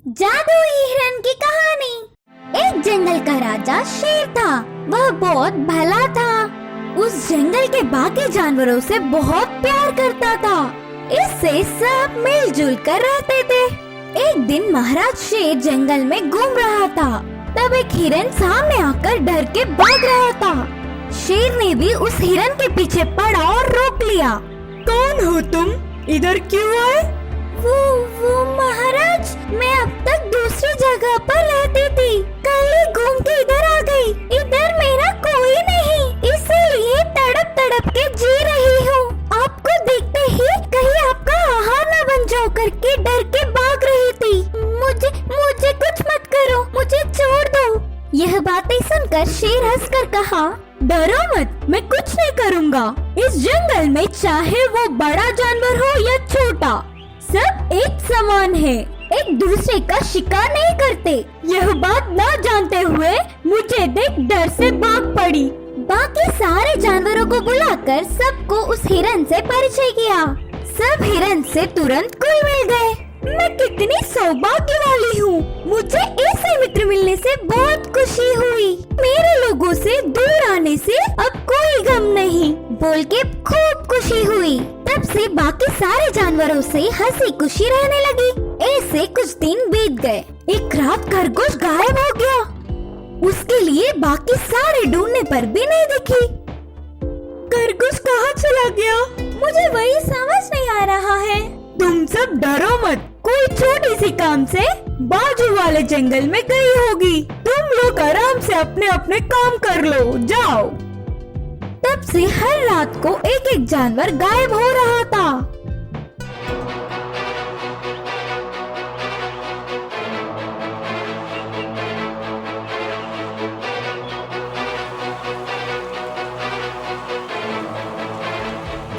जादुई हिरन की कहानी। एक जंगल का राजा शेर था। वह बहुत भला था। उस जंगल के बाकी जानवरों से बहुत प्यार करता था। इससे सब मिलजुल कर रहते थे। एक दिन महाराज शेर जंगल में घूम रहा था। तब एक हिरन सामने आकर डर के भाग रहा था। शेर ने भी उस हिरन के पीछे पड़ा और रोक लिया। कौन हो तुम? इधर क्यों आए? वो महाराज, मैं अब तक दूसरी जगह पर रहती थी। कल ही घूम के इधर आ गई। इधर मेरा कोई नहीं, इसीलिए तड़प तड़प के जी रही हूँ। आपको देखते ही कहीं आपका आहार न बन जाओ करके डर के भाग रही थी। मुझे कुछ मत करो, मुझे छोड़ दो। यह बातें सुनकर शेर हंसकर कहा, डरो मत, मैं कुछ नहीं करूँगा। इस जंगल में चाहे वो बड़ा जानवर हो या छोटा, सब एक समान है, एक दूसरे का शिकार नहीं करते। यह बात न जानते हुए मुझे देख डर से भाग पड़ी। बाकी सारे जानवरों को बुलाकर सबको उस हिरन से परिचय किया। सब हिरन से तुरंत घुल मिल गए। मैं कितनी सौभाग्य वाली हूँ, मुझे ऐसे मित्र मिलने से बहुत खुशी हुई। मेरे लोगों से दूर आने से अब कोई गम नहीं, बोल के खूब खुशी हुई। तब से बाकी सारे जानवरों से हंसी खुशी रहने लगी। ऐसे कुछ दिन बीत गए। एक रात खरगोश गायब हो गया। उसके लिए बाकी सारे ढूंढने पर भी नहीं दिखी। खरगोश कहाँ चला गया? मुझे वही समझ नहीं आ रहा है। तुम सब डरो मत, कोई छोटी सी काम से बाजू वाले जंगल में गई होगी। तुम लोग आराम से अपने अपने काम कर लो, जाओ। तब से हर रात को एक एक जानवर गायब हो रहा था।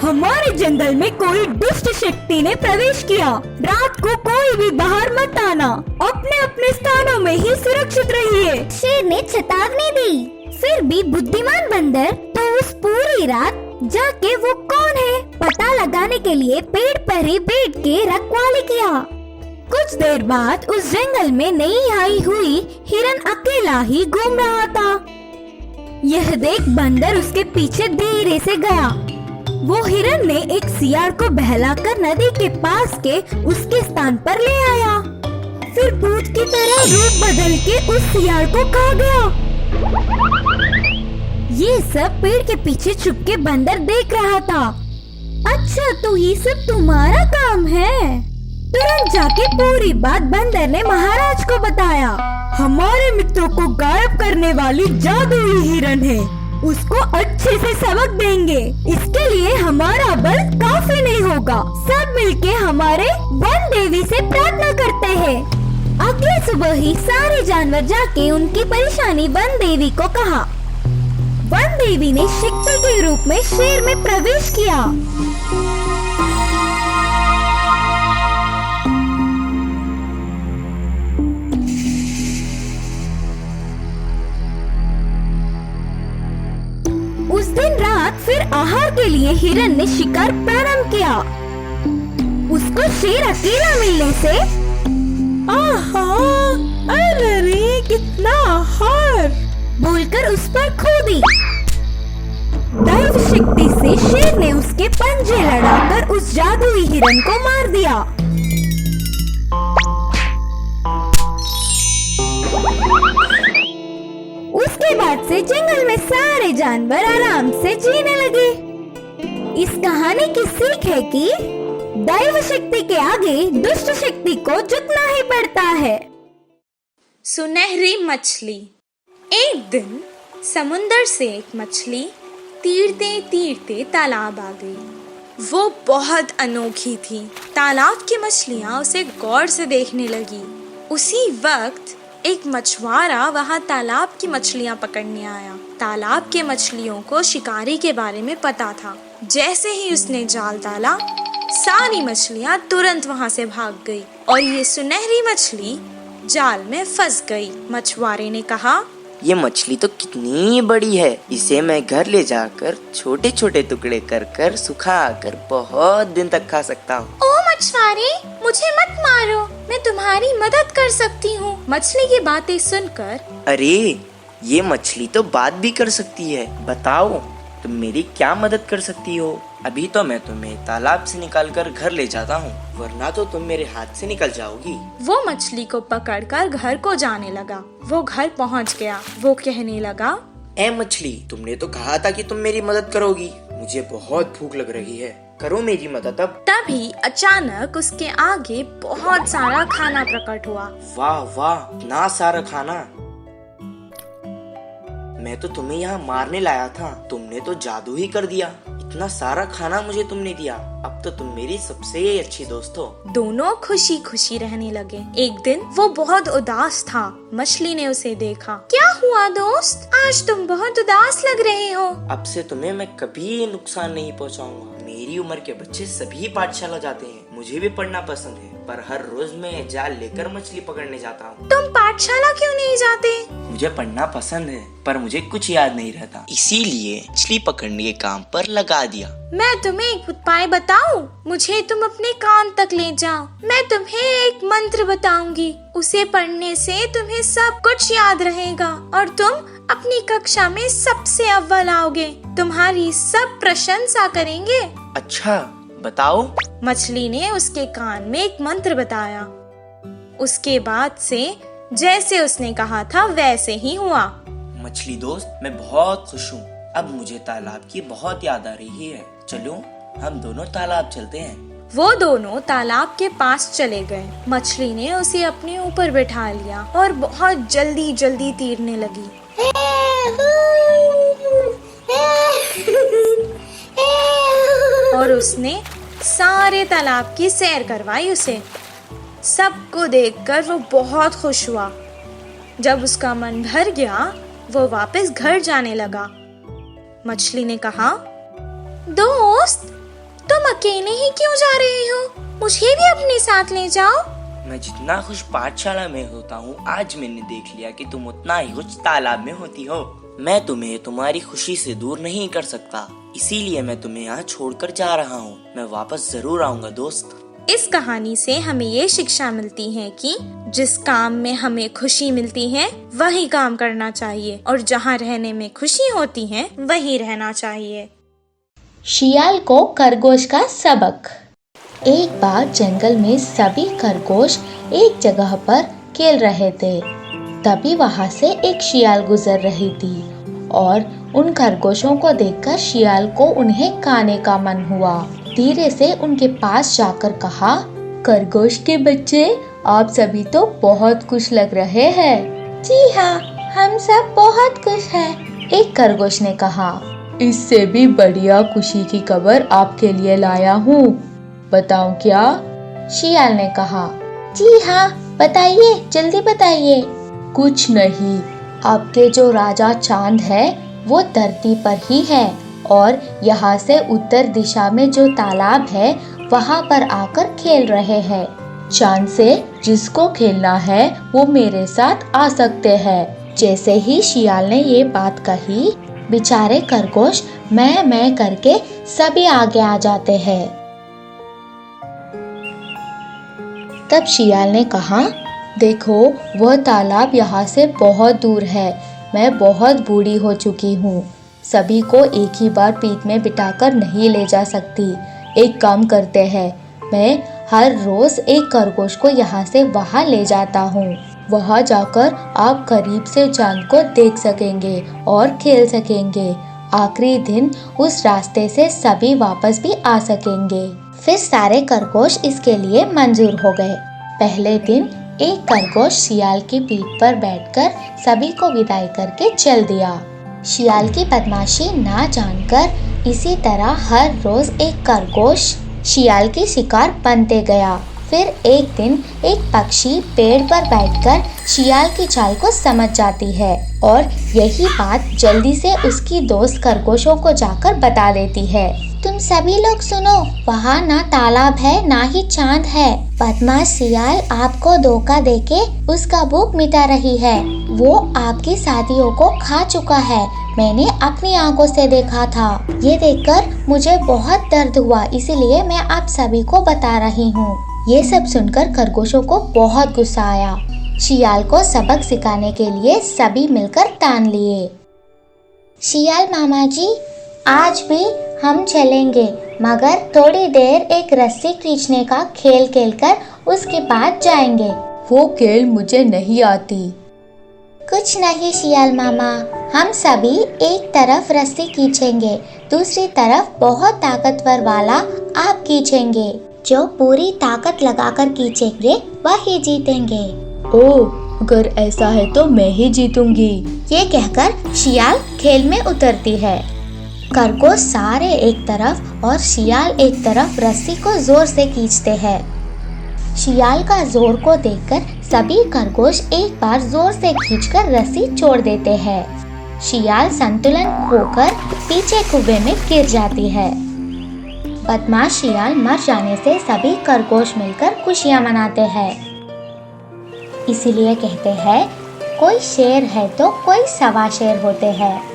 हमारे जंगल में कोई दुष्ट शक्ति ने प्रवेश किया। रात को कोई भी बाहर मत आना, अपने अपने स्थानों में ही सुरक्षित रहिए। शेर ने चेतावनी दी। फिर भी बुद्धिमान बंदर तो उस पूरी रात जाके वो कौन है पता लगाने के लिए पेड़ पर ही बैठ के रखवाली किया। कुछ देर बाद उस जंगल में नई आई हुई हिरन अकेला ही घूम रहा था। यह देख बंदर उसके पीछे धीरे से गया। वो हिरन ने एक सियार को बहलाकर नदी के पास के उसके स्थान पर ले आया। फिर भूत की तरह रूप बदल के उस सियार को खा गया। ये सब पेड़ के पीछे छुप के बंदर देख रहा था। अच्छा, तो ये सब तुम्हारा काम है? तुरंत जाके पूरी बात बंदर ने महाराज को बताया। हमारे मित्रों को गायब करने वाली जादुई हिरन है, उसको अच्छे से सबक देंगे। इसके लिए हमारा बल काफी नहीं होगा। सब मिलके हमारे वन देवी से प्रार्थना करते हैं। अगले सुबह ही सारे जानवर जाके उनकी परेशानी वन देवी को कहा। वन देवी ने शक्ति के रूप में शेर में प्रवेश किया। उस दिन रात फिर आहार के लिए हिरन ने शिकार प्रारंभ किया। उसको शेर अकेला मिलने से आहा, अरे कितना आहार बोलकर उस पर कूदी। दैव शक्ति से शेर ने उसके पंजे लड़ाकर उस जादुई हिरन को मार दिया। उसके बाद से जंगल में सारे जानवर आराम से जीने लगे। इस कहानी की सीख है कि दैव शक्ति के आगे दुष्ट शक्ति को झुकना ही पड़ता है। सुनहरी मछली। एक दिन समुंदर से एक मछली तीरते तीरते तालाब आ गई। वो बहुत अनोखी थी। तालाब की मछलियाँ उसे गौर से देखने लगी। उसी वक्त एक मछुआरा वहाँ तालाब की मछलियाँ पकड़ने आया। तालाब के मछलियों को शिकारी के बारे में पता था। जैसे ही उसने जाल डाला, सारी मछलियाँ तुरंत वहाँ से भाग गई और ये सुनहरी मछली जाल में फंस गई। मछुआरे ने कहा, ये मछली तो कितनी बड़ी है, इसे मैं घर ले जाकर छोटे छोटे टुकड़े कर कर सुखा कर बहुत दिन तक खा सकता हूँ। ओ मछुआरे, मुझे मत मारो, मैं तुम्हारी मदद कर सकती हूँ। मछली की बातें सुनकर अरे ये मछली तो बात भी कर सकती है। बताओ तुम मेरी क्या मदद कर सकती हो? अभी तो मैं तुम्हें तालाब से निकालकर घर ले जाता हूँ, वरना तो तुम मेरे हाथ से निकल जाओगी। वो मछली को पकड़कर घर को जाने लगा। वो घर पहुँच गया। वो कहने लगा, ए मछली, तुमने तो कहा था कि तुम मेरी मदद करोगी। मुझे बहुत भूख लग रही है, करो मेरी मदद अब। तभी अचानक उसके आगे बहुत सारा खाना प्रकट हुआ। वाह वाह, इतना सारा खाना! मैं तो तुम्हें यहाँ मारने लाया था, तुमने तो जादू ही कर दिया। इतना सारा खाना मुझे तुमने दिया, अब तो तुम मेरी सबसे अच्छी दोस्त हो। दोनों खुशी खुशी रहने लगे। एक दिन वो बहुत उदास था। मछली ने उसे देखा। क्या हुआ दोस्त, आज तुम बहुत उदास लग रहे हो। अब से तुम्हें मैं कभी नुकसान नहीं पहुँचाऊंगा। मेरी उम्र के बच्चे सभी पाठशाला जाते हैं, मुझे भी पढ़ना पसंद है, पर हर रोज मैं जाल लेकर मछली पकड़ने जाता हूँ। तुम पाठशाला क्यों नहीं जाते? मुझे पढ़ना पसंद है, पर मुझे कुछ याद नहीं रहता, इसीलिए मछली पकड़ने के काम पर लगा दिया। मैं तुम्हें एक उपाय बताऊं? मुझे तुम अपने कान तक ले जाओ। मैं तुम्हें एक मंत्र बताऊंगी, उसे पढ़ने से तुम्हें सब कुछ याद रहेगा और तुम अपनी कक्षा में सबसे अव्वल आओगे। तुम्हारी सब प्रशंसा करेंगे। अच्छा बताओ। मछली ने उसके कान में एक मंत्र बताया। उसके बाद से जैसे उसने कहा था वैसे ही हुआ। मछली दोस्त, मैं बहुत खुश हूँ। अब मुझे तालाब की बहुत याद आ रही है। चलो हम दोनों तालाब चलते हैं। वो दोनों तालाब के पास चले गए। मछली ने उसे अपने ऊपर बैठा लिया और बहुत जल्दी जल्दी तैरने लगी। और उसने सारे तालाब की सैर करवाई उसे। सबको देखकर वो बहुत खुश हुआ। जब उसका मन भर गया, वो वापस घर जाने लगा। मछली ने कहा, दोस्त, तुम अकेले ही क्यों जा रहे हो? मुझे भी अपने साथ ले जाओ। मैं जितना खुश पाठशाला में होता हूँ, आज मैंने देख लिया कि तुम उतना ही खुश तालाब में होती हो। मैं तुम्हें तुम्हारी खुशी से दूर नहीं कर सकता, इसीलिए मैं तुम्हें यहाँ छोड़कर जा रहा हूँ। मैं वापस जरूर आऊँगा दोस्त। इस कहानी से हमें ये शिक्षा मिलती है कि जिस काम में हमें खुशी मिलती है वही काम करना चाहिए और जहाँ रहने में खुशी होती है वही रहना चाहिए। शियाल को खरगोश का सबक। एक बार जंगल में सभी खरगोश एक जगह पर खेल रहे थे। तभी वहाँ से एक शियाल गुजर रही थी और उन खरगोशों को देखकर शियाल को उन्हें खाने का मन हुआ। धीरे से उनके पास जाकर कहा, खरगोश के बच्चे, आप सभी तो बहुत खुश लग रहे हैं। जी हाँ, हम सब बहुत खुश हैं। एक खरगोश ने कहा, इससे भी बढ़िया खुशी की खबर आपके लिए लाया हूँ। बताऊँ क्या? शियाल ने कहा। जी हाँ, बताइए, जल्दी बताइए। कुछ नहीं, आपके जो राजा चांद है वो धरती पर ही है और यहाँ से उत्तर दिशा में जो तालाब है वहाँ पर आकर खेल रहे हैं। चांद से जिसको खेलना है वो मेरे साथ आ सकते हैं। जैसे ही शियाल ने ये बात कही, बेचारे खरगोश मैं करके सभी आगे आ जाते हैं। तब शियाल ने कहा, देखो वह तालाब यहाँ से बहुत दूर है। मैं बहुत बूढ़ी हो चुकी हूँ, सभी को एक ही बार पीठ में बिठाकर नहीं ले जा सकती। एक काम करते हैं, मैं हर रोज एक खरगोश को यहाँ से वहाँ ले जाता हूँ। वहाँ जाकर आप करीब से चांद को देख सकेंगे और खेल सकेंगे। आखिरी दिन उस रास्ते से सभी वापस भी आ सकेंगे। फिर सारे खरगोश इसके लिए मंजूर हो गए। पहले दिन एक खरगोश शियाल की पीठ पर बैठकर सभी को विदाई करके चल दिया। शियाल की बदमाशी ना जानकर इसी तरह हर रोज एक खरगोश शियाल की शिकार बनते गया। फिर एक दिन एक पक्षी पेड़ पर बैठकर शियाल की चाल को समझ जाती है और यही बात जल्दी से उसकी दोस्त खरगोशों को जाकर बता देती है। तुम सभी लोग सुनो, वहाँ ना तालाब है ना ही चांद है। बदमाश शियाल आपको धोखा देके उसका भूख मिटा रही है। वो आपकी साथियों को खा चुका है। मैंने अपनी आंखों से देखा था। ये देखकर मुझे बहुत दर्द हुआ, इसीलिए मैं आप सभी को बता रही हूँ। ये सब सुनकर खरगोशों को बहुत गुस्सा आया। शियाल को सबक सिखाने के लिए सभी मिलकर ठान लिए। शियाल मामा जी, आज भी हम चलेंगे, मगर थोड़ी देर एक रस्सी खींचने का खेल खेलकर उसके बाद जाएंगे। वो खेल मुझे नहीं आती। कुछ नहीं शियाल मामा, हम सभी एक तरफ रस्सी खींचेंगे, दूसरी तरफ बहुत ताकतवर वाला आप खींचेंगे। जो पूरी ताकत लगाकर खींचेंगे वही जीतेंगे। ओह, अगर ऐसा है तो मैं ही जीतूंगी। ये कहकर शियाल खेल में उतरती है। खरगोश सारे एक तरफ और शियाल एक तरफ रस्सी को जोर से खींचते हैं। शियाल का जोर को देखकर सभी खरगोश एक बार जोर से खींचकर रस्सी छोड़ देते हैं। शियाल संतुलन खोकर पीछे कुएं में गिर जाती है। बदमाश शियाल मर जाने से सभी खरगोश मिलकर खुशियां मनाते हैं। इसीलिए कहते हैं, कोई शेर है तो कोई सवा शेर होते हैं।